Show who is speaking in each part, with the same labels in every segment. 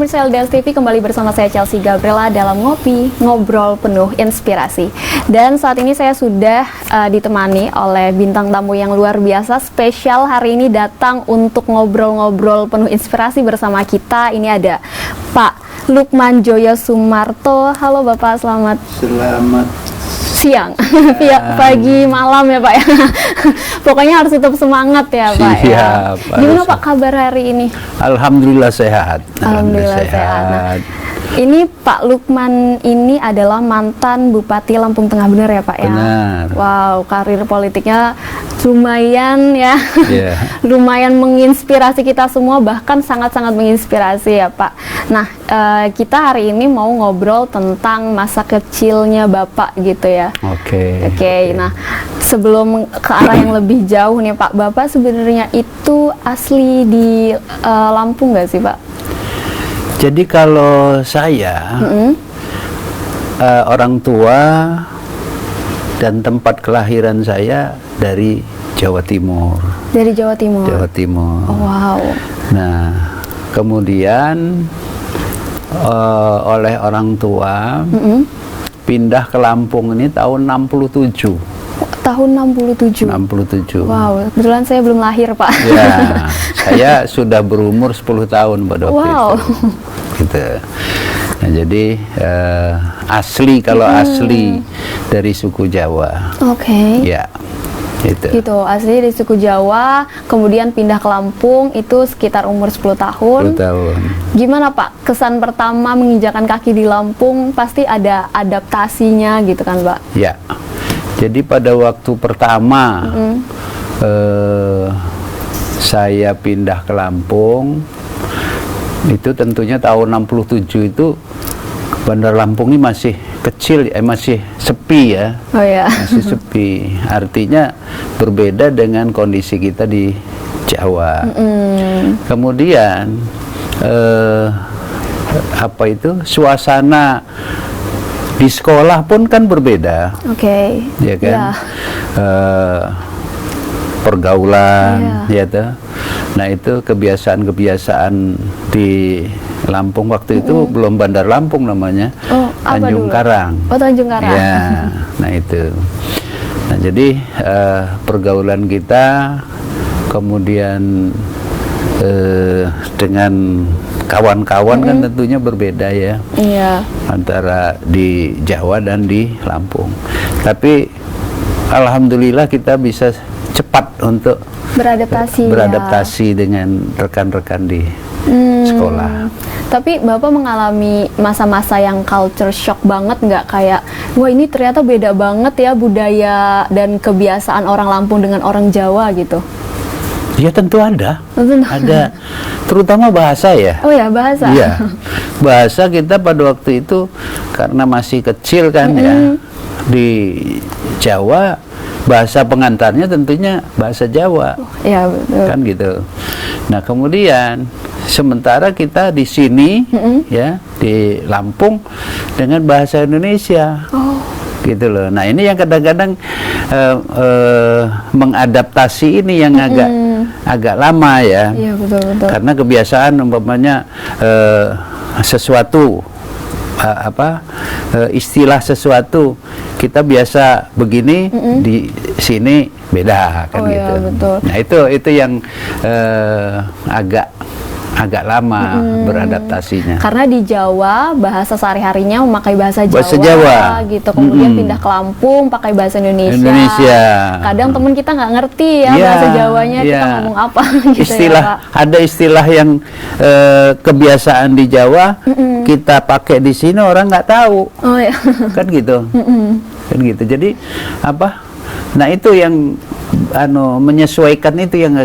Speaker 1: pemirsa LDS TV, kembali bersama saya Chelsea Gabriela dalam Ngopi, Ngobrol Penuh Inspirasi. Dan saat ini saya sudah ditemani oleh bintang tamu yang luar biasa, spesial hari ini datang untuk ngobrol-ngobrol penuh inspirasi bersama kita. Ini ada Pak Lukman Joyo Sumarto. Halo Bapak, selamat siang, pagi, malam ya Pak ya. Pokoknya harus tetap semangat ya Pak.
Speaker 2: Siap,
Speaker 1: ya. Gimana Pak kabar hari ini?
Speaker 2: Alhamdulillah sehat.
Speaker 1: Alhamdulillah sehat. Nah, ini Pak Lukman ini adalah mantan Bupati Lampung Tengah, benar ya Pak ya?
Speaker 2: Benar.
Speaker 1: Wow, karir politiknya lumayan ya, lumayan menginspirasi kita semua, bahkan sangat-sangat menginspirasi ya Pak. Nah, kita hari ini mau ngobrol tentang masa kecilnya Bapak gitu ya.
Speaker 2: Oke.
Speaker 1: Nah, sebelum ke arah yang lebih jauh nih Pak, Bapak sebenarnya itu asli di Lampung nggak sih Pak?
Speaker 2: Jadi kalau saya, orang tua dan tempat kelahiran saya dari Jawa Timur.
Speaker 1: Dari Jawa Timur?
Speaker 2: Jawa Timur.
Speaker 1: Oh, wow.
Speaker 2: Nah, kemudian oleh orang tua pindah ke Lampung ini tahun 67.
Speaker 1: Tahun 67?
Speaker 2: 67.
Speaker 1: Wow, kebetulan saya belum lahir Pak.
Speaker 2: Ya, saya sudah berumur 10 tahun pada waktu itu. Gitu. Nah, jadi asli, kalau asli dari suku Jawa.
Speaker 1: Oke.
Speaker 2: Ya, itu.
Speaker 1: Gitu, asli dari suku Jawa, kemudian pindah ke Lampung itu sekitar umur 10 tahun.
Speaker 2: 10 tahun.
Speaker 1: Gimana Pak, kesan pertama menginjakan kaki di Lampung? Pasti ada adaptasinya gitu kan Pak?
Speaker 2: Ya, jadi pada waktu pertama saya pindah ke Lampung, itu tentunya tahun 67 itu Bandar Lampung ini masih kecil, masih sepi ya.
Speaker 1: Oh ya.
Speaker 2: Masih sepi. Artinya berbeda dengan kondisi kita di Jawa. Kemudian suasana di sekolah pun kan berbeda.
Speaker 1: Oke.
Speaker 2: Ya kan?
Speaker 1: Ya.
Speaker 2: Pergaulan, ya tuh. Nah, itu kebiasaan-kebiasaan di Lampung waktu itu belum Bandar Lampung namanya.
Speaker 1: Oh,
Speaker 2: Tanjung Karang.
Speaker 1: Oh, Tanjung Karang.
Speaker 2: Ya, nah itu. Nah, jadi pergaulan kita kemudian dengan kawan-kawan kan tentunya berbeda ya.
Speaker 1: Iya.
Speaker 2: Antara di Jawa dan di Lampung. Tapi alhamdulillah kita bisa cepat untuk beradaptasi dengan rekan-rekan di sekolah.
Speaker 1: Tapi Bapak mengalami masa-masa yang culture shock banget nggak? Kayak, wah ini ternyata beda banget ya budaya dan kebiasaan orang Lampung dengan orang Jawa gitu.
Speaker 2: Ya tentu ada. Ada, terutama bahasa ya.
Speaker 1: Oh ya, bahasa.
Speaker 2: Iya, bahasa kita pada waktu itu karena masih kecil kan ya, di Jawa bahasa pengantarnya tentunya bahasa Jawa.
Speaker 1: Iya, betul.
Speaker 2: Kan gitu. Nah, kemudian sementara kita di sini ya di Lampung dengan bahasa Indonesia. Gitu loh. Nah, ini yang kadang-kadang mengadaptasi ini yang agak lama ya.
Speaker 1: Iya, betul.
Speaker 2: Karena kebiasaan umpamanya sesuatu istilah sesuatu kita biasa begini, di sini beda kan gitu.
Speaker 1: Iya, betul.
Speaker 2: Nah, itu yang agak lama beradaptasinya.
Speaker 1: Karena di Jawa bahasa sehari-harinya memakai bahasa
Speaker 2: Jawa
Speaker 1: gitu. Kemudian pindah ke Lampung pakai bahasa Indonesia. Kadang temen kita nggak ngerti ya bahasa Jawanya, kita ngomong apa gitu.
Speaker 2: Istilah,
Speaker 1: ya, Pak.
Speaker 2: ada istilah yang kebiasaan di Jawa kita pakai di sini orang nggak tahu. Oh ya. Kan gitu. Kan gitu. Jadi nah itu yang menyesuaikan itu yang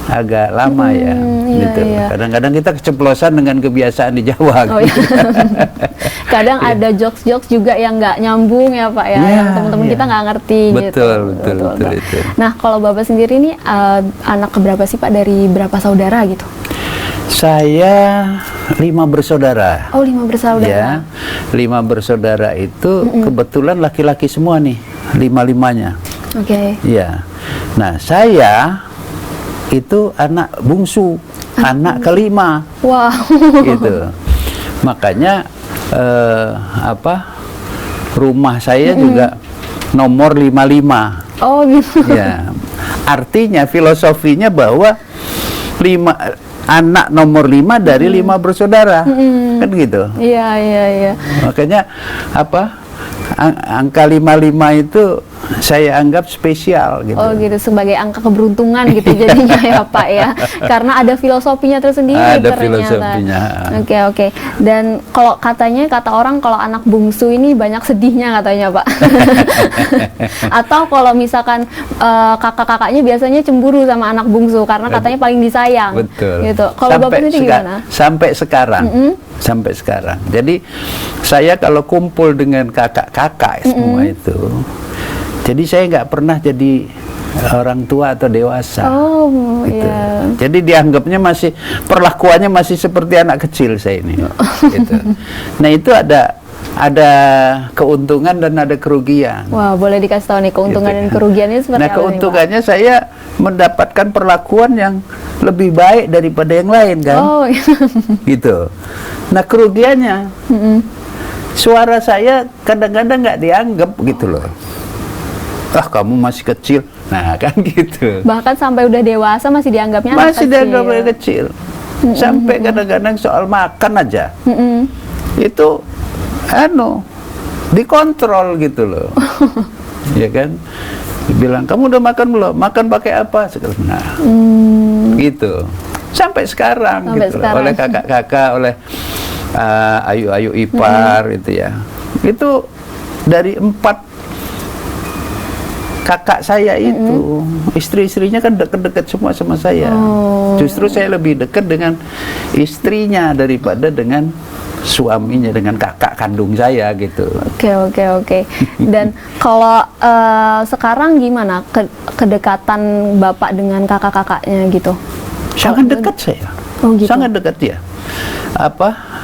Speaker 2: agak lama ya, gitu. Kadang-kadang kita keceplosan dengan kebiasaan di Jawa. Gitu.
Speaker 1: Kadang ada jokes-jokes juga yang nggak nyambung ya Pak ya, yang teman-teman kita nggak ngerti.
Speaker 2: Betul. Itu.
Speaker 1: Nah, kalau Bapak sendiri nih anak keberapa sih Pak, dari berapa saudara gitu?
Speaker 2: Saya 5 bersaudara.
Speaker 1: Oh, 5 bersaudara.
Speaker 2: Ya, 5 bersaudara itu kebetulan laki-laki semua nih, 5-5-nya.
Speaker 1: Oke.
Speaker 2: Ya. Nah, saya itu anak bungsu, anak kelima.
Speaker 1: Wow.
Speaker 2: Gitu. Makanya rumah saya juga nomor 55.
Speaker 1: Oh gitu.
Speaker 2: Ya, artinya filosofinya bahwa anak nomor 5 dari 5 bersaudara, kan gitu.
Speaker 1: Iya.
Speaker 2: Makanya angka 55 itu saya anggap spesial gitu.
Speaker 1: Oh gitu, sebagai angka keberuntungan gitu jadinya ya Pak ya. Karena ada filosofinya tersendiri
Speaker 2: Ada
Speaker 1: ternyata.
Speaker 2: filosofinya.
Speaker 1: Oke. Dan kalau kata orang kalau anak bungsu ini banyak sedihnya katanya Pak. Atau kalau misalkan kakak-kakaknya biasanya cemburu sama anak bungsu karena katanya paling disayang.
Speaker 2: Betul.
Speaker 1: Gitu. Kalau Bapak sendiri gimana?
Speaker 2: Sampai sekarang. Sampai sekarang. Jadi saya kalau kumpul dengan kakak-kakak semua itu, jadi saya nggak pernah jadi orang tua atau dewasa.
Speaker 1: Oh
Speaker 2: gitu.
Speaker 1: iya.
Speaker 2: Jadi dianggapnya perlakuannya masih seperti anak kecil saya ini. Gitu. Nah itu ada keuntungan dan ada kerugian.
Speaker 1: Wah, boleh dikasih tahu nih keuntungan
Speaker 2: Gitu.
Speaker 1: dan kerugiannya seperti
Speaker 2: Nah
Speaker 1: apa nih, Pak?
Speaker 2: keuntungannya saya mendapatkan perlakuan yang lebih baik daripada yang lain kan.
Speaker 1: Oh iya.
Speaker 2: Gitu. Nah kerugiannya suara saya kadang-kadang nggak dianggap gitu loh. Kamu masih kecil. Nah kan gitu.
Speaker 1: Bahkan sampai udah dewasa masih dianggapnya anak
Speaker 2: Masih
Speaker 1: kecil.
Speaker 2: dianggap anak kecil. Sampai kadang-kadang soal makan aja. Itu dikontrol gitu loh. Ya kan? Dibilang, "Kamu udah makan belum? Makan pakai apa?" Nah. Gitu. Sampai sekarang gitu loh. Oleh kakak-kakak, oleh ayu-ayu ipar itu ya. Itu dari 4 kakak saya itu, istri-istrinya kan deket-deket semua sama saya. Justru saya lebih dekat dengan istrinya daripada dengan suaminya, dengan kakak kandung saya gitu.
Speaker 1: Oke. Dan kalau sekarang gimana kedekatan Bapak dengan kakak-kakaknya gitu?
Speaker 2: Sangat dekat saya.
Speaker 1: Oh gitu.
Speaker 2: Sangat dekat ya.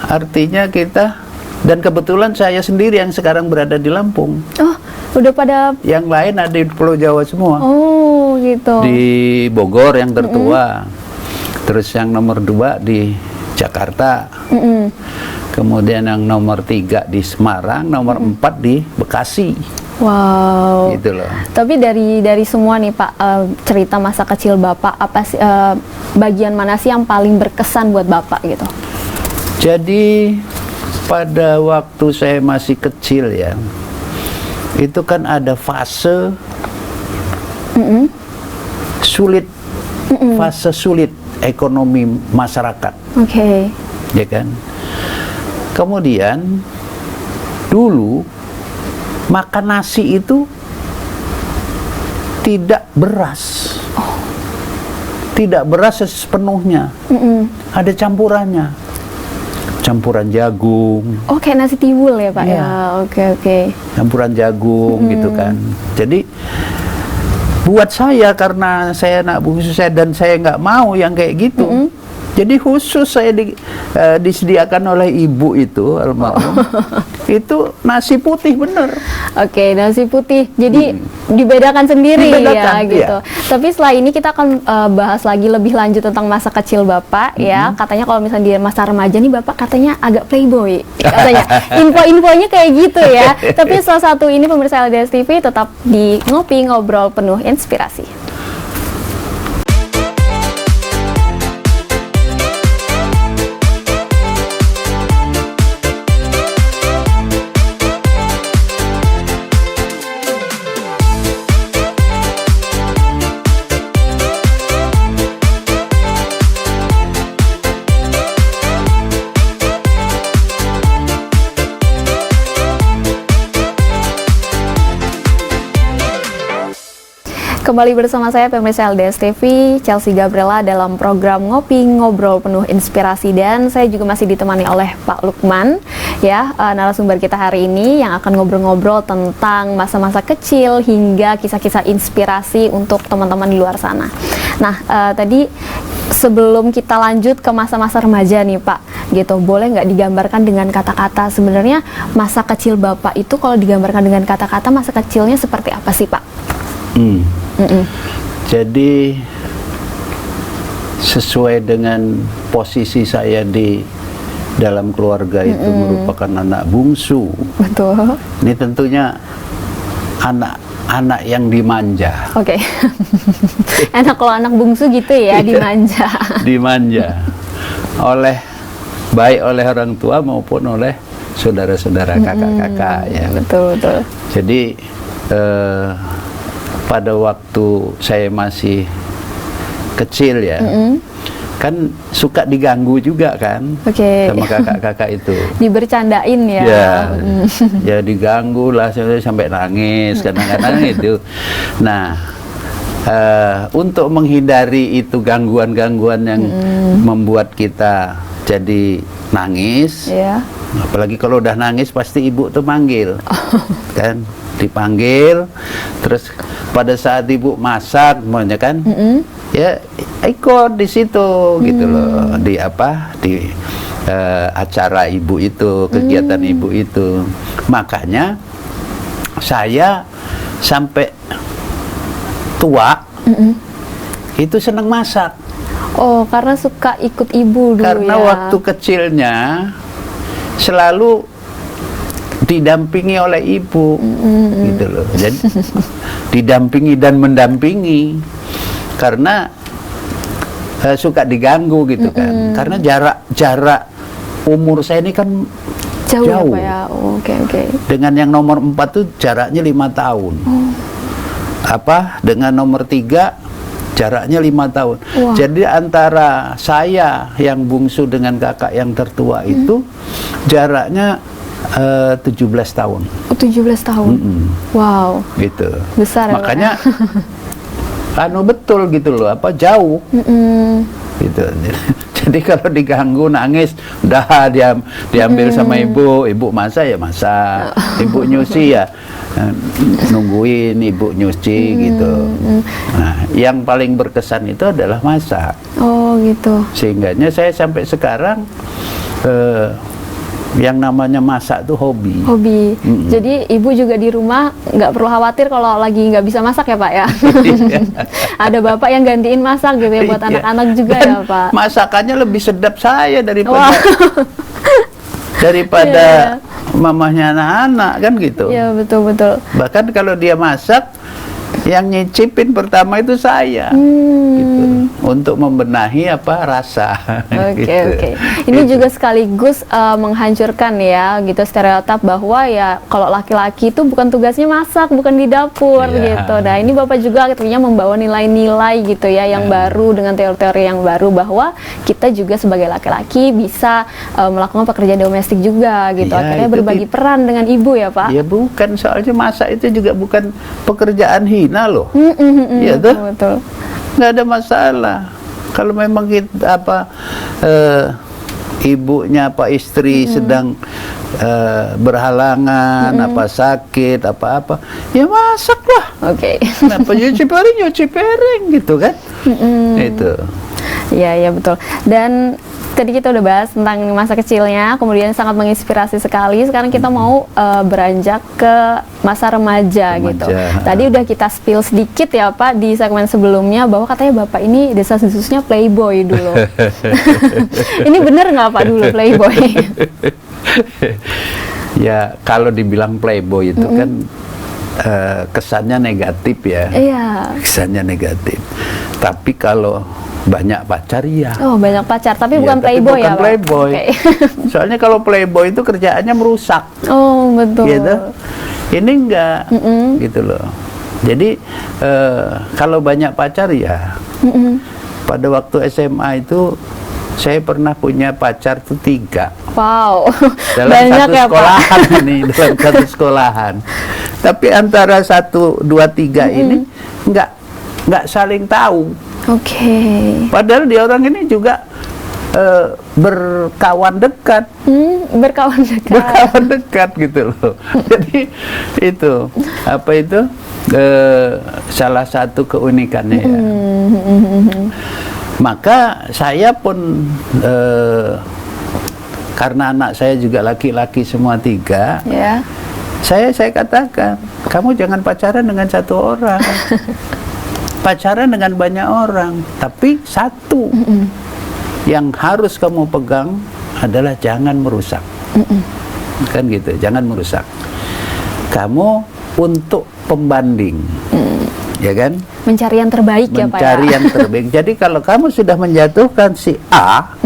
Speaker 2: Artinya kita, dan kebetulan saya sendiri yang sekarang berada di Lampung.
Speaker 1: Oh, udah pada.
Speaker 2: Yang lain ada di Pulau Jawa semua.
Speaker 1: Oh gitu.
Speaker 2: Di Bogor yang tertua. Terus yang nomor 2 di Jakarta. Kemudian yang nomor 3 di Semarang, nomor 4 di Bekasi.
Speaker 1: Wow.
Speaker 2: Gitu loh.
Speaker 1: Tapi dari semua nih Pak, cerita masa kecil Bapak, apa sih bagian mana sih yang paling berkesan buat Bapak gitu?
Speaker 2: Jadi pada waktu saya masih kecil ya, itu kan ada fase sulit, fase sulit ekonomi masyarakat.
Speaker 1: Oke.
Speaker 2: Ya kan? Kemudian dulu makan nasi itu tidak beras. Tidak beras sepenuhnya. Ada campurannya. Campuran jagung.
Speaker 1: Oh, kayak nasi tiwul ya Pak?
Speaker 2: Iya.
Speaker 1: Ya, oke.
Speaker 2: Campuran jagung gitu kan. Jadi buat saya, karena saya anak bungsu saya dan saya nggak mau yang kayak gitu. Jadi khusus saya disediakan oleh ibu itu almarhum. Itu nasi putih bener.
Speaker 1: Oke, nasi putih. Jadi dibedakan sendiri ya gitu. Tapi setelah ini kita akan bahas lagi lebih lanjut tentang masa kecil Bapak ya. Katanya kalau misalnya di masa remaja nih Bapak katanya agak playboy. Katanya info-infonya kayak gitu ya. Tapi salah satu ini pemirsa LDS TV tetap di Ngopi Ngobrol Penuh Inspirasi. Kembali bersama saya pemirsa LDS TV, Chelsea Gabriela dalam program Ngopi Ngobrol Penuh Inspirasi, dan saya juga masih ditemani oleh Pak Lukman ya, narasumber kita hari ini yang akan ngobrol-ngobrol tentang masa-masa kecil hingga kisah-kisah inspirasi untuk teman-teman di luar sana. Nah, tadi sebelum kita lanjut ke masa-masa remaja nih Pak, gitu, boleh nggak digambarkan dengan kata-kata sebenarnya masa kecil Bapak itu kalau digambarkan dengan kata-kata masa kecilnya seperti apa sih Pak?
Speaker 2: Jadi sesuai dengan posisi saya di dalam keluarga itu merupakan anak bungsu.
Speaker 1: Betul.
Speaker 2: Ini tentunya anak yang dimanja.
Speaker 1: Oke. Enak kalau anak bungsu gitu ya, dimanja.
Speaker 2: Dimanja baik oleh orang tua maupun oleh saudara-saudara, kakak-kakak ya.
Speaker 1: Betul, betul.
Speaker 2: Jadi pada waktu saya masih kecil ya, kan suka diganggu juga kan, sama kakak-kakak itu.
Speaker 1: Dibercandain ya.
Speaker 2: Ya diganggu lah sampai nangis kadang-kadang itu. Nah, untuk menghindari itu gangguan-gangguan yang membuat kita jadi nangis, apalagi kalau udah nangis pasti ibu tuh manggil, kan, dipanggil, terus pada saat ibu masak, maunya kan, ya ikut di situ gitu loh, di acara ibu itu, kegiatan ibu itu. Makanya saya sampai tua itu senang masak.
Speaker 1: Oh, karena suka ikut ibu dulu.
Speaker 2: Karena waktu kecilnya selalu didampingi oleh ibu, gitu loh. Jadi didampingi dan mendampingi karena suka diganggu gitu kan. Karena jarak umur saya ini kan jauh.
Speaker 1: Ya, Pak, ya? Oke.
Speaker 2: Dengan yang nomor 4 tuh jaraknya 5 tahun. Dengan nomor 3 jaraknya 5 tahun. Jadi antara saya yang bungsu dengan kakak yang tertua itu jaraknya 17 tahun.
Speaker 1: 17 tahun. Wow.
Speaker 2: Gitu.
Speaker 1: Besar.
Speaker 2: Makanya betul gitu loh, jauh. Gitu. Jadi kalau diganggu nangis, udah diambil sama ibu masak ya masak, ibu nyuci ya nungguin ibu nyuci gitu. Nah, yang paling berkesan itu adalah masak.
Speaker 1: Oh gitu.
Speaker 2: Sehingganya saya sampai sekarang yang namanya masak tuh hobi.
Speaker 1: Jadi ibu juga di rumah nggak perlu khawatir kalau lagi nggak bisa masak ya Pak ya. Ada bapak yang gantiin masak gitu ya buat anak-anak juga. Dan ya Pak.
Speaker 2: Masakannya lebih sedap saya daripada mamahnya anak-anak kan gitu.
Speaker 1: Iya betul.
Speaker 2: Bahkan kalau dia masak, yang nyicipin pertama itu saya, gitu, untuk membenahi rasa.
Speaker 1: Oke. Ini juga sekaligus menghancurkan ya gitu stereotip bahwa ya kalau laki-laki itu bukan tugasnya masak, bukan di dapur gitu. Nah ini Bapak juga akhirnya membawa nilai-nilai gitu ya yang baru dengan teori-teori yang baru bahwa kita juga sebagai laki-laki bisa melakukan pekerjaan domestik juga gitu. Akhirnya berbagi peran dengan ibu ya Pak.
Speaker 2: Ya bukan, soalnya masak itu juga bukan pekerjaan hina loh. Iya tuh.
Speaker 1: Betul.
Speaker 2: Nggak ada masalah. Kalau memang kita ibunya istri sedang berhalangan, sakit, apa, ya masaklah.
Speaker 1: Oke.
Speaker 2: Kenapa nyuci piring gitu kan? Itu.
Speaker 1: Iya betul. Dan tadi kita udah bahas tentang masa kecilnya, kemudian sangat menginspirasi sekali. Sekarang kita mau beranjak ke masa remaja gitu. Tadi udah kita spill sedikit ya Pak di segmen sebelumnya bahwa katanya Bapak ini desas-desusnya playboy dulu. Ini bener nggak Pak dulu playboy?
Speaker 2: Ya kalau dibilang playboy itu kan kesannya negatif ya.
Speaker 1: Iya.
Speaker 2: Kesannya negatif. Tapi kalau banyak pacar ya.
Speaker 1: Oh, banyak pacar, tapi bukan playboy ya, Pak?
Speaker 2: Playboy. Okay. Soalnya kalau playboy itu kerjaannya merusak.
Speaker 1: Oh, betul.
Speaker 2: Gitu. Ini enggak, gitu loh. Jadi kalau banyak pacar ya. Pada waktu SMA itu saya pernah punya pacar tuh 3.
Speaker 1: Wow.
Speaker 2: Dalam
Speaker 1: banyak
Speaker 2: satu sekolahan ini, dalam satu sekolahan. Tapi antara 1, 2, 3 ini enggak saling tahu.
Speaker 1: Oke.
Speaker 2: Padahal dia orang ini juga berkawan dekat.
Speaker 1: Berkawan dekat.
Speaker 2: Berkawan dekat gitu loh. Jadi itu salah satu keunikannya ya. Maka saya pun karena anak saya juga laki-laki semua 3.
Speaker 1: Yeah.
Speaker 2: Saya katakan, kamu jangan pacaran dengan 1 orang. Pacaran dengan banyak orang, tapi 1 yang harus kamu pegang adalah jangan merusak. Kan gitu, jangan merusak. Kamu untuk pembanding, ya kan?
Speaker 1: Mencari yang terbaik ya Pak.
Speaker 2: Mencari yang terbaik. Jadi kalau kamu sudah menjatuhkan si A,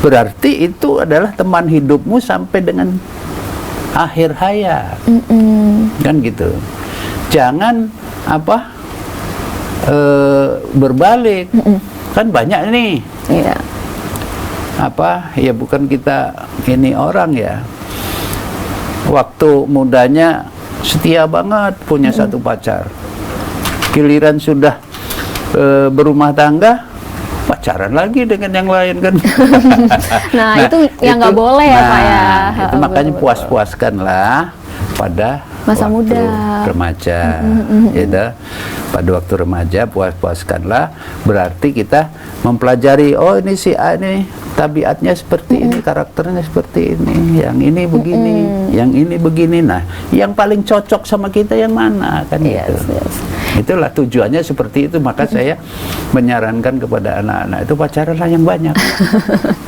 Speaker 2: berarti itu adalah teman hidupmu sampai dengan akhir hayat. Kan gitu. Jangan berbalik. Kan banyak nih.
Speaker 1: Iya.
Speaker 2: Ya bukan kita ini orang ya. Waktu mudanya setia banget punya satu pacar. Giliran sudah berumah tangga, pacaran lagi dengan yang lain kan. Nah,
Speaker 1: itu yang nggak boleh ya Pak ya.
Speaker 2: Itu makanya puas-puaskanlah pada
Speaker 1: masa
Speaker 2: waktu
Speaker 1: muda,
Speaker 2: remaja, gitu. Pada waktu remaja puas-puaskanlah. Berarti kita mempelajari, oh ini si A ini tabiatnya seperti ini, karakternya seperti ini, yang ini begini, yang ini begini. Nah, yang paling cocok sama kita yang mana kan gitu. Itulah tujuannya seperti itu. Maka saya menyarankan kepada anak-anak itu pacaranlah yang banyak.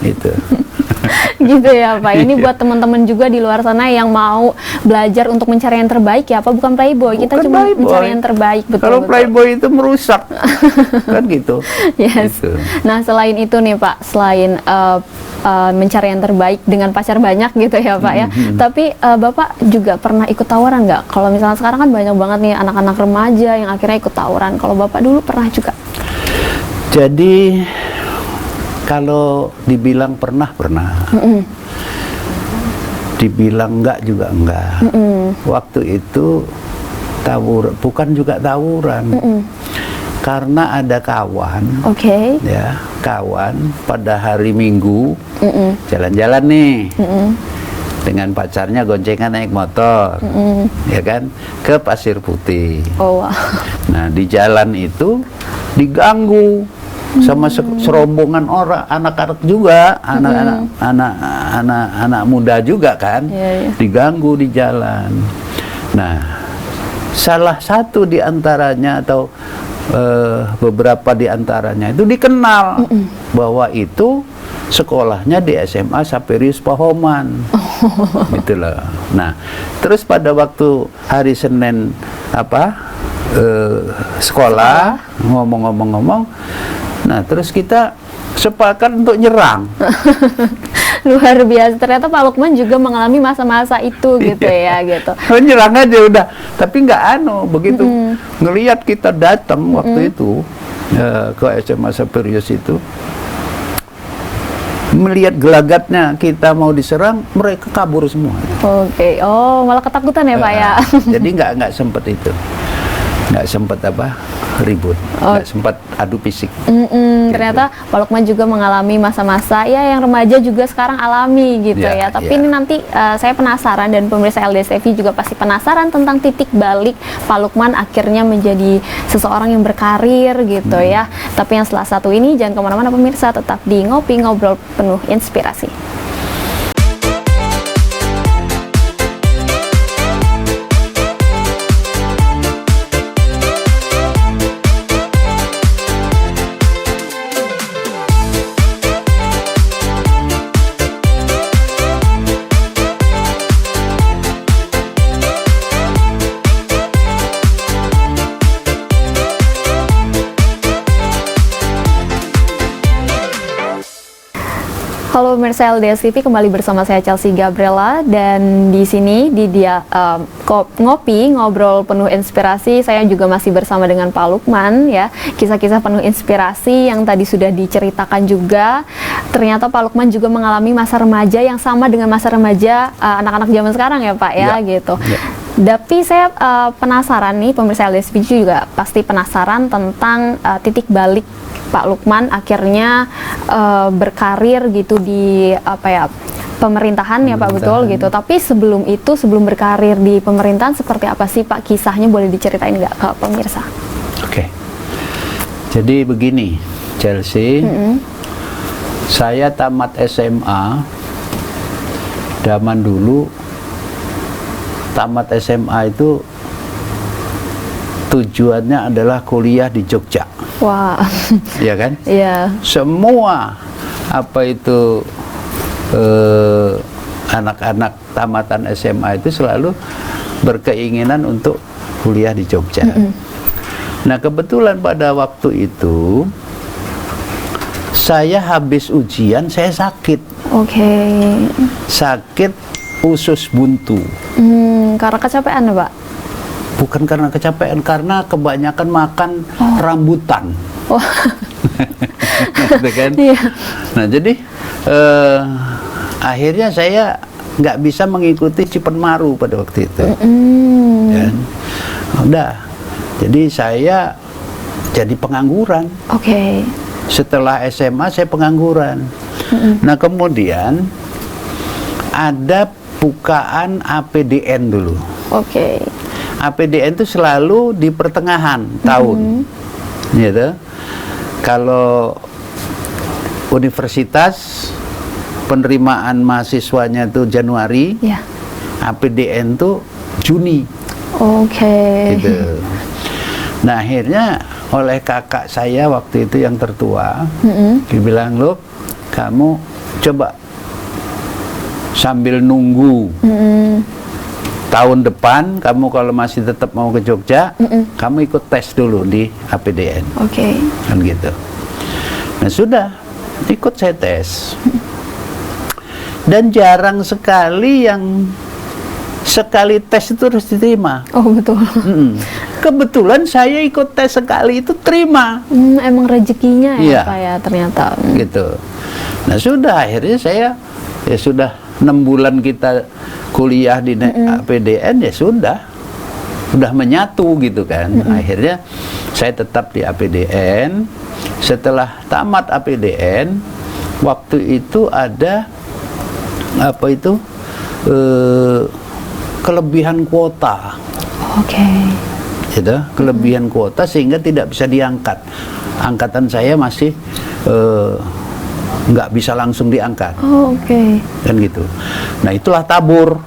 Speaker 2: Gitu.
Speaker 1: Gitu ya Pak. Ini buat teman-teman juga di luar sana yang mau belajar untuk mencari yang terbaik ya Pak. Bukan playboy, kita cuma mencari yang terbaik. Betul.
Speaker 2: Kalau playboy itu merusak, kan gitu.
Speaker 1: Yes. Gitu. Nah selain itu nih Pak, selain mencari yang terbaik dengan pacar banyak gitu ya Pak ya. Tapi Bapak juga pernah ikut tawuran nggak? Kalau misalnya sekarang kan banyak banget nih anak-anak remaja yang akhirnya ikut tawuran. Kalau Bapak dulu pernah juga?
Speaker 2: Jadi kalau dibilang pernah, dibilang enggak juga enggak. Waktu itu bukan juga tawuran, karena ada kawan, ya kawan pada hari Minggu jalan-jalan nih, dengan pacarnya goncengan naik motor, ya kan, ke Pasir Putih.
Speaker 1: Oh, wow.
Speaker 2: Nah di jalan itu diganggu sama serombongan orang, anak-anak juga, anak muda juga kan, diganggu di jalan. Nah, salah satu di antaranya atau beberapa di antaranya itu dikenal bahwa itu sekolahnya di SMA Saperius Pahoman, gitu loh. Nah, terus pada waktu hari Senin sekolah ngomong-ngomong. Nah, terus kita sepakat untuk nyerang.
Speaker 1: Luar biasa. Ternyata Pak Lukman juga mengalami masa-masa itu gitu ya, gitu.
Speaker 2: Nyerang aja udah. Tapi nggak begitu ngelihat kita datang waktu itu ke SMA Saperius itu, melihat gelagatnya kita mau diserang, mereka kabur semua.
Speaker 1: Oke. Oh, malah ketakutan ya Pak ya.
Speaker 2: Jadi nggak sempet itu. Nggak sempat ribut, nggak sempat adu fisik.
Speaker 1: Ternyata Pak Lukman juga mengalami masa-masa ya yang remaja juga sekarang alami gitu ya. Tapi ini nanti saya penasaran dan pemirsa LDS TV juga pasti penasaran tentang titik balik Pak Lukman akhirnya menjadi seseorang yang berkarir gitu ya. Tapi yang setelah satu ini jangan kemana-mana pemirsa, tetap di Ngopi Ngobrol Penuh Inspirasi. Halo pemirsa LDS TV, kembali bersama saya Chelsea Gabriela dan di sini di Ngopi Ngobrol Penuh Inspirasi saya juga masih bersama dengan Pak Lukman ya. Kisah-kisah penuh inspirasi yang tadi sudah diceritakan juga. Ternyata Pak Lukman juga mengalami masa remaja yang sama dengan masa remaja anak-anak zaman sekarang ya Pak ya, gitu. Tapi saya penasaran nih, pemirsa LDS TV juga pasti penasaran tentang titik balik Pak Lukman akhirnya berkarir gitu di pemerintahan ya Pak, betul gitu. Tapi sebelum itu, sebelum berkarir di pemerintahan seperti apa sih Pak kisahnya, boleh diceritain nggak ke pemirsa?
Speaker 2: Oke. Jadi begini, Chelsea, saya tamat SMA zaman dulu. Tamat SMA itu tujuannya adalah kuliah di Jogja.
Speaker 1: Wah.
Speaker 2: Iya kan?
Speaker 1: Iya.
Speaker 2: Semua apa itu anak-anak tamatan SMA itu selalu berkeinginan untuk kuliah di Jogja. Nah, kebetulan pada waktu itu saya habis ujian, saya sakit. Sakit usus buntu.
Speaker 1: Karena kecapean, Pak?
Speaker 2: Bukan karena kecapean, karena kebanyakan makan rambutan. Gitu kan? Nah, jadi akhirnya saya nggak bisa mengikuti Cipenmaru pada waktu itu. Dan udah, jadi saya jadi pengangguran. Setelah SMA saya pengangguran. Nah, kemudian ada bukaan APDN dulu. APDN itu selalu di pertengahan tahun, gitu. Kalau universitas penerimaan mahasiswanya itu Januari, APDN itu Juni. Gitu. Nah, akhirnya oleh kakak saya waktu itu yang tertua, dia bilang, "Loh, kamu coba sambil nunggu tahun depan, kamu kalau masih tetap mau ke Jogja, kamu ikut tes dulu di APDN." Kan gitu. Nah, sudah ikut saya tes. Dan jarang sekali yang sekali tes itu harus diterima. Kebetulan saya ikut tes sekali itu terima.
Speaker 1: Emang rezekinya ya, Pak, ya, ternyata.
Speaker 2: Gitu. Nah, sudah, akhirnya saya ya sudah 6 bulan kita kuliah di APDN, ya sudah menyatu gitu kan. Akhirnya saya tetap di APDN. Setelah tamat APDN, waktu itu ada kelebihan kuota. Gitu, kelebihan kuota sehingga tidak bisa diangkat. Angkatan saya masih nggak bisa langsung diangkat. Kan gitu. Nah, itulah tabur.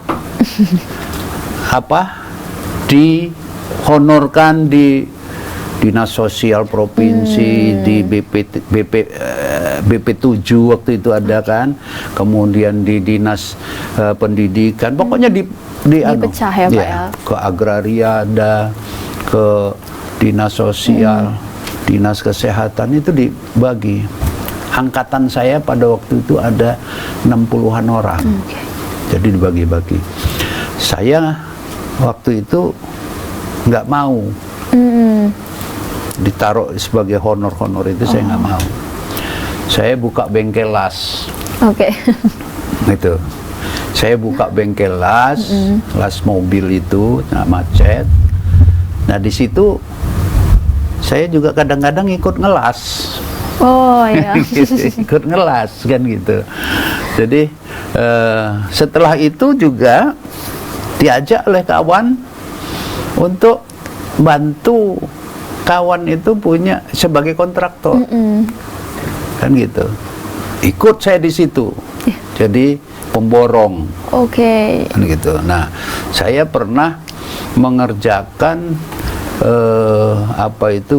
Speaker 2: Dihonorkan di Dinas Sosial Provinsi, di BP 7 waktu itu ada kan, kemudian di Dinas Pendidikan, pokoknya
Speaker 1: dipecah ya, Pak, ya.
Speaker 2: Ke Agraria ada, ke Dinas Sosial, Dinas Kesehatan, itu dibagi. Angkatan saya pada waktu itu ada 60-an orang. Jadi dibagi-bagi. Saya waktu itu nggak mau ditaruh sebagai honor-honor itu. Saya nggak mau. Saya buka bengkel las. Itu. Saya buka bengkel las, las mobil itu, macet. Nah, di situ saya juga kadang-kadang ikut ngelas. Ikut ngelas kan gitu. Jadi setelah itu juga diajak oleh kawan untuk bantu kawan itu punya sebagai kontraktor. Kan gitu. Ikut saya di situ. Jadi pemborong. Kan gitu. Nah, saya pernah mengerjakan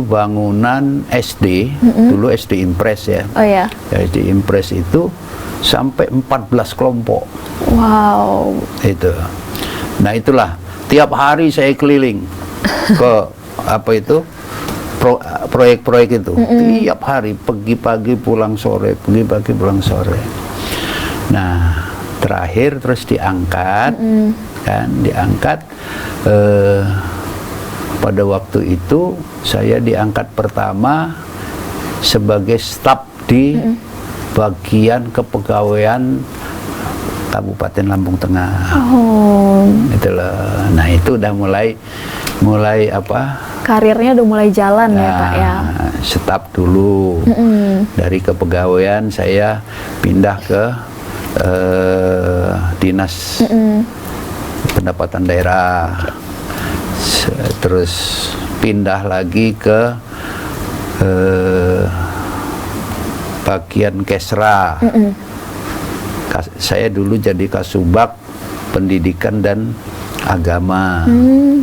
Speaker 2: bangunan SD, dulu SD Impres ya. SD Impres itu sampai 14 kelompok. Itu. Nah, itulah tiap hari saya keliling ke proyek-proyek itu. Tiap hari, pergi pagi pulang sore, pergi pagi pulang sore. Nah, terakhir terus diangkat, kan, diangkat. Pada waktu itu saya diangkat pertama sebagai staf di bagian kepegawaian Kabupaten Lampung Tengah. Itulah. Nah, itu udah mulai
Speaker 1: karirnya udah mulai jalan ya, Pak, ya.
Speaker 2: Staf dulu. Dari kepegawaian saya pindah ke Dinas Pendapatan Daerah. Terus pindah lagi ke bagian Kesra. Saya dulu jadi Kasubag Pendidikan dan Agama,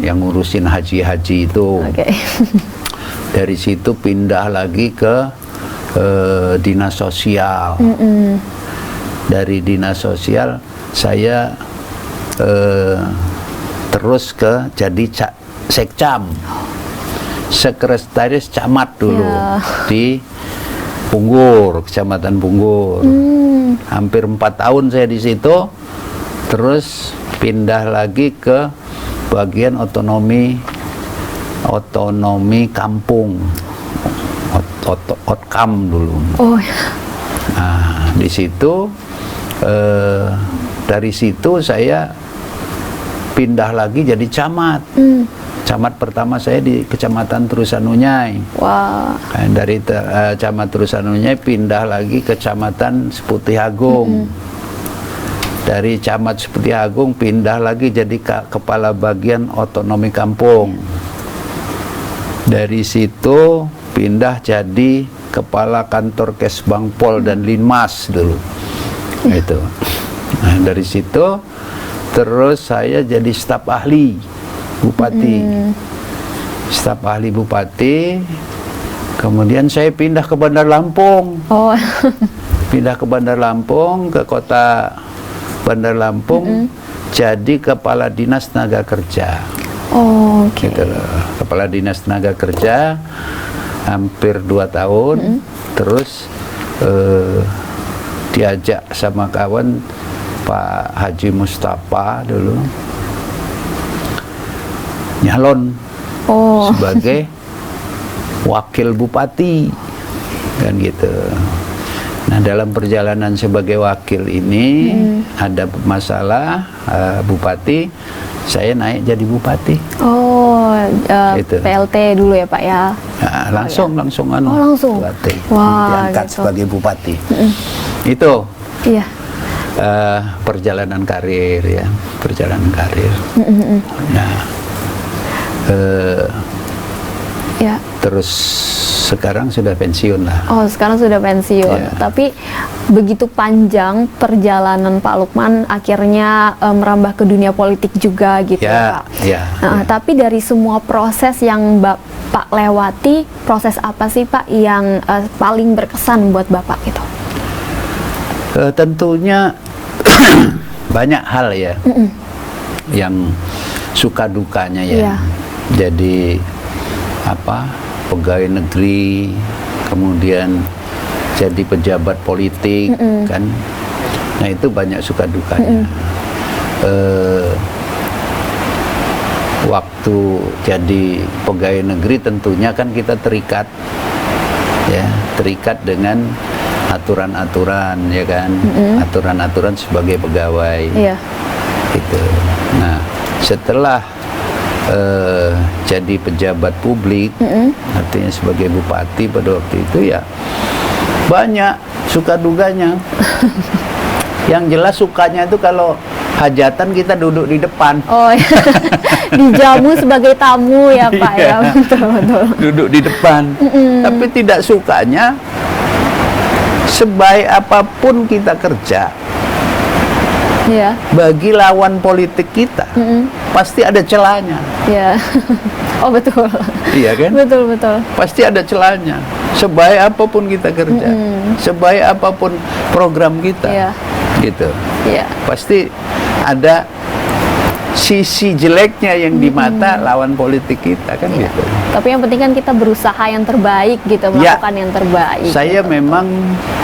Speaker 2: yang ngurusin haji-haji itu. Dari situ pindah lagi ke Dinas Sosial. dari dinas sosial saya terus ke jadi sekcam, sekretaris camat dulu di Punggur, Kecamatan Punggur. Hampir 4 tahun saya di situ, terus pindah lagi ke bagian otonomi kampung, Otkam dulu.
Speaker 1: Oh.
Speaker 2: Nah, di situ dari situ saya pindah lagi jadi camat. Camat pertama saya di Kecamatan Trusanunyai.
Speaker 1: Wow.
Speaker 2: Dari Camat Trusanunyai pindah lagi ke Kecamatan Seputih Agung. Dari Camat Seputih Agung pindah lagi jadi kepala bagian otonomi kampung. Dari situ pindah jadi kepala kantor Kesbangpol dan Linmas dulu. Itu. Nah, dari situ terus saya jadi staf ahli Bupati. Staf ahli Bupati. Kemudian saya pindah ke Bandar Lampung.
Speaker 1: Oh.
Speaker 2: Pindah ke Bandar Lampung, ke kota Bandar Lampung, jadi Kepala Dinas Tenaga Kerja.
Speaker 1: Oh, oke.
Speaker 2: Gitu loh. Kepala Dinas Tenaga Kerja hampir 2 tahun. Terus diajak sama kawan Pak Haji Mustafa dulu nyalon sebagai wakil bupati, kan gitu. Nah, dalam perjalanan sebagai wakil ini ada masalah bupati, saya naik jadi bupati.
Speaker 1: Oh,
Speaker 2: gitu.
Speaker 1: PLT dulu ya Pak ya?
Speaker 2: Nah, langsung
Speaker 1: langsung.
Speaker 2: bupati,
Speaker 1: Wah,
Speaker 2: diangkat
Speaker 1: gitu.
Speaker 2: sebagai bupati. Itu.
Speaker 1: Iya.
Speaker 2: Perjalanan karir ya, perjalanan karir. Nah,
Speaker 1: ya.
Speaker 2: terus sekarang sudah pensiun lah.
Speaker 1: Oh, sekarang sudah pensiun.
Speaker 2: Ya.
Speaker 1: Tapi begitu panjang perjalanan Pak Lukman akhirnya merambah ke dunia politik juga gitu ya, Pak.
Speaker 2: Ya, ya.
Speaker 1: Tapi dari semua proses yang Bapak lewati, proses apa sih Pak yang paling berkesan buat Bapak gitu?
Speaker 2: Tentunya banyak hal ya yang suka dukanya ya. Jadi pegawai negeri, kemudian jadi pejabat politik kan. Nah, itu banyak suka dukanya. Waktu jadi pegawai negeri tentunya kan kita terikat dengan aturan-aturan ya kan, aturan-aturan sebagai pegawai. Gitu. Nah, setelah jadi pejabat publik, artinya sebagai bupati pada waktu itu ya banyak suka duganya. Yang jelas sukanya itu kalau hajatan kita duduk di depan. Oh,
Speaker 1: dijamu sebagai tamu ya Pak ya, betul.
Speaker 2: Duduk di depan. Tapi tidak sukanya sebaik apapun kita kerja, bagi lawan politik kita pasti ada celahnya.
Speaker 1: Oh, betul.
Speaker 2: Iya kan?
Speaker 1: Betul.
Speaker 2: Pasti ada celahnya. Sebaik apapun kita kerja, sebaik apapun program kita, gitu. Pasti ada sisi jeleknya yang di mata lawan politik kita kan gitu.
Speaker 1: Tapi yang penting kan kita berusaha yang terbaik gitu, melakukan yang terbaik.
Speaker 2: Saya gitu. Memang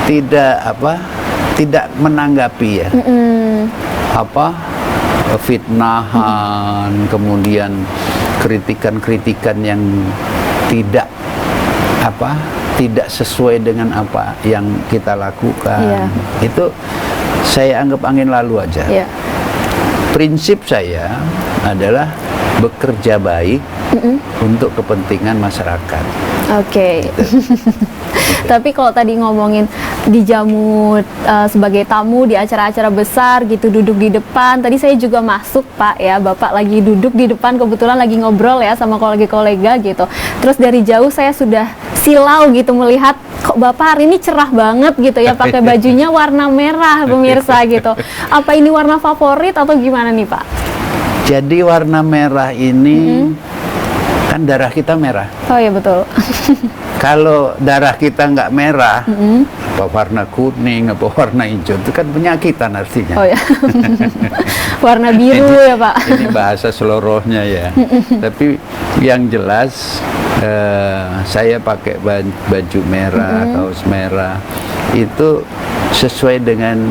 Speaker 2: tidak menanggapi ya. Fitnahan, kemudian kritikan-kritikan yang tidak sesuai dengan apa yang kita lakukan. Itu saya anggap angin lalu aja. Prinsip saya adalah bekerja baik untuk kepentingan masyarakat.
Speaker 1: Oke. Tapi kalau tadi ngomongin dijamu sebagai tamu di acara-acara besar gitu, duduk di depan, tadi saya juga masuk Pak ya, Bapak lagi duduk di depan, kebetulan lagi ngobrol ya sama kolega-kolega gitu. Terus dari jauh saya sudah silau gitu melihat kok Bapak hari ini cerah banget gitu ya, pakai bajunya warna merah pemirsa gitu. Apa ini warna favorit atau gimana nih Pak?
Speaker 2: Jadi warna merah ini kan darah kita merah.
Speaker 1: Oh ya betul.
Speaker 2: Kalau darah kita nggak merah, apa warna kuning, apa warna hijau, itu kan penyakitan artinya.
Speaker 1: Oh ya, warna biru ya Pak.
Speaker 2: Ini bahasa selorohnya ya. Tapi yang jelas saya pakai baju merah, kaos merah, itu sesuai dengan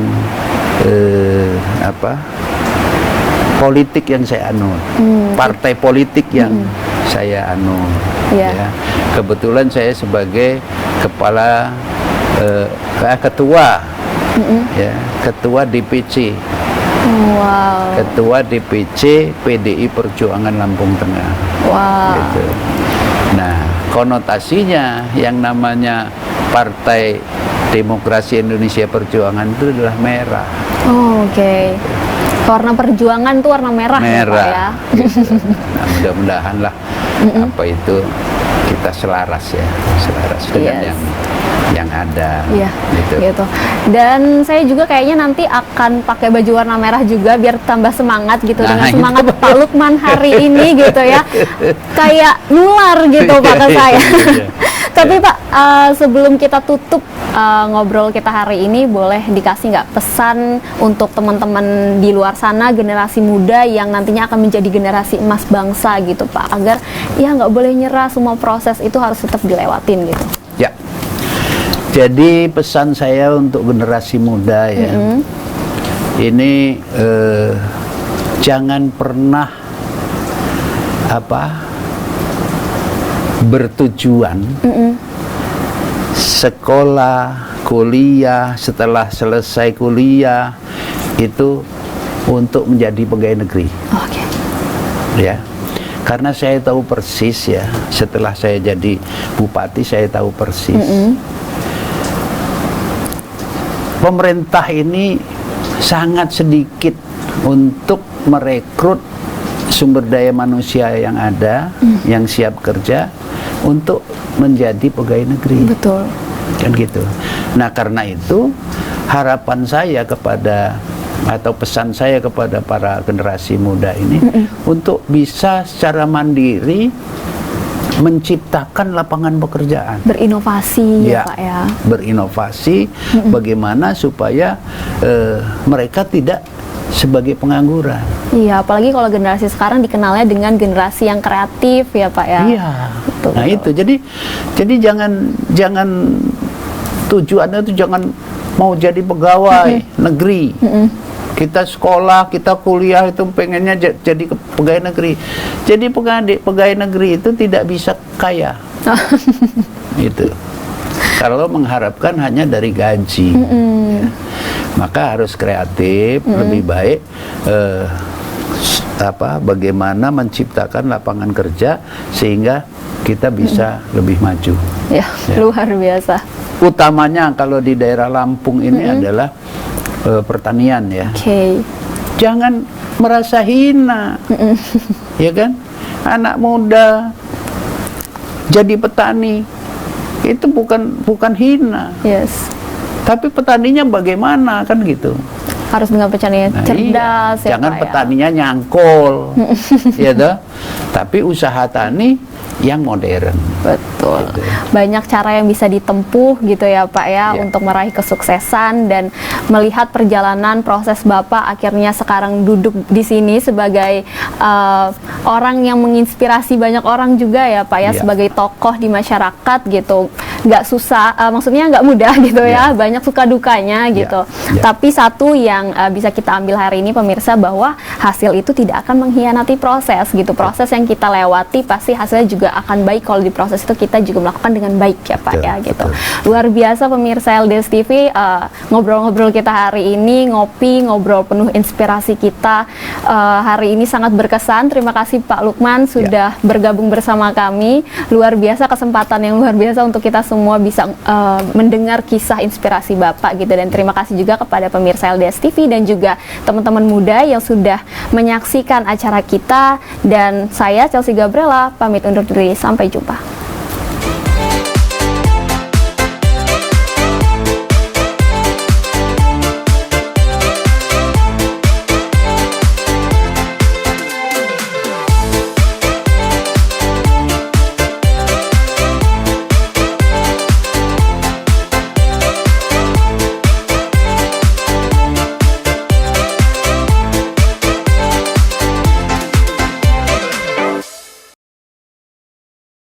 Speaker 2: politik yang saya anut, partai politik yang saya anut. Ya. Kebetulan saya sebagai kepala ketua, ketua DPC, ketua DPC PDI Perjuangan Lampung Tengah.
Speaker 1: Wow.
Speaker 2: Gitu. Nah, konotasinya yang namanya Partai Demokrasi Indonesia Perjuangan itu adalah merah.
Speaker 1: Oh, oke. Warna perjuangan tuh warna merah,
Speaker 2: merah
Speaker 1: ya, Pak, ya.
Speaker 2: Gitu. Nah, mudah-mudahan lah apa itu kita selaras dengan yang ada,
Speaker 1: gitu. Dan saya juga kayaknya nanti akan pakai baju warna merah juga biar tambah semangat gitu, dengan semangat Pak Lukman hari ini gitu ya, kayak nular gitu Pak ke saya. Tapi Pak, sebelum kita tutup ngobrol kita hari ini, boleh dikasih nggak pesan untuk teman-teman di luar sana, generasi muda yang nantinya akan menjadi generasi emas bangsa gitu Pak, agar ya nggak boleh nyerah, semua proses itu harus tetap dilewatin gitu.
Speaker 2: Ya, jadi pesan saya untuk generasi muda ya, ini jangan pernah bertujuan sekolah, kuliah, setelah selesai kuliah itu untuk menjadi pegawai negeri. Ya, karena saya tahu persis ya, setelah saya jadi bupati saya tahu persis. Pemerintah ini sangat sedikit untuk merekrut sumber daya manusia yang ada, yang siap kerja untuk menjadi pegawai negeri.
Speaker 1: Betul.
Speaker 2: Kan gitu. Nah, karena itu harapan saya kepada atau pesan saya kepada para generasi muda ini untuk bisa secara mandiri menciptakan lapangan pekerjaan,
Speaker 1: berinovasi ya Pak ya,
Speaker 2: berinovasi bagaimana supaya mereka tidak sebagai pengangguran. Iya,
Speaker 1: apalagi kalau generasi sekarang dikenalnya dengan generasi yang kreatif ya Pak ya.
Speaker 2: Iya. Betul. Nah itu jadi jangan tujuannya itu jangan mau jadi pegawai negeri. Kita sekolah, kita kuliah itu pengennya jadi pegawai negeri. Jadi pegawai negeri itu tidak bisa kaya. Itu. Kalau mengharapkan hanya dari gaji. Ya. Maka harus kreatif, lebih baik bagaimana menciptakan lapangan kerja sehingga kita bisa lebih maju.
Speaker 1: Ya, luar biasa.
Speaker 2: Utamanya kalau di daerah Lampung ini adalah pertanian ya. Jangan merasa hina, ya kan? Anak muda jadi petani itu bukan hina.
Speaker 1: Yes.
Speaker 2: Tapi petaninya bagaimana kan gitu?
Speaker 1: Harus dengan petaninya cerdas.
Speaker 2: Iya. Jangan petaninya nyangkol, ya toh. Tapi usaha tani yang modern.
Speaker 1: Betul. Gitu. Banyak cara yang bisa ditempuh gitu ya Pak ya, untuk meraih kesuksesan dan melihat perjalanan proses Bapak akhirnya sekarang duduk di sini sebagai orang yang menginspirasi banyak orang juga ya Pak ya, sebagai tokoh di masyarakat gitu. Nggak susah, maksudnya nggak mudah gitu ya, banyak suka dukanya gitu. Tapi satu yang bisa kita ambil hari ini pemirsa, bahwa hasil itu tidak akan mengkhianati proses gitu. Proses yang kita lewati pasti hasilnya juga akan baik kalau di proses itu kita juga melakukan dengan baik ya Pak ya gitu. Luar biasa pemirsa LDS TV, ngobrol-ngobrol kita hari ini, ngobrol penuh inspirasi kita hari ini sangat berkesan. Terima kasih Pak Lukman sudah bergabung bersama kami. Luar biasa, kesempatan yang luar biasa untuk kita semua bisa mendengar kisah inspirasi Bapak gitu. Dan terima kasih juga kepada pemirsa LDS TV dan juga teman-teman muda yang sudah menyaksikan acara kita. Dan saya Chelsea Gabriela pamit undur diri, sampai jumpa.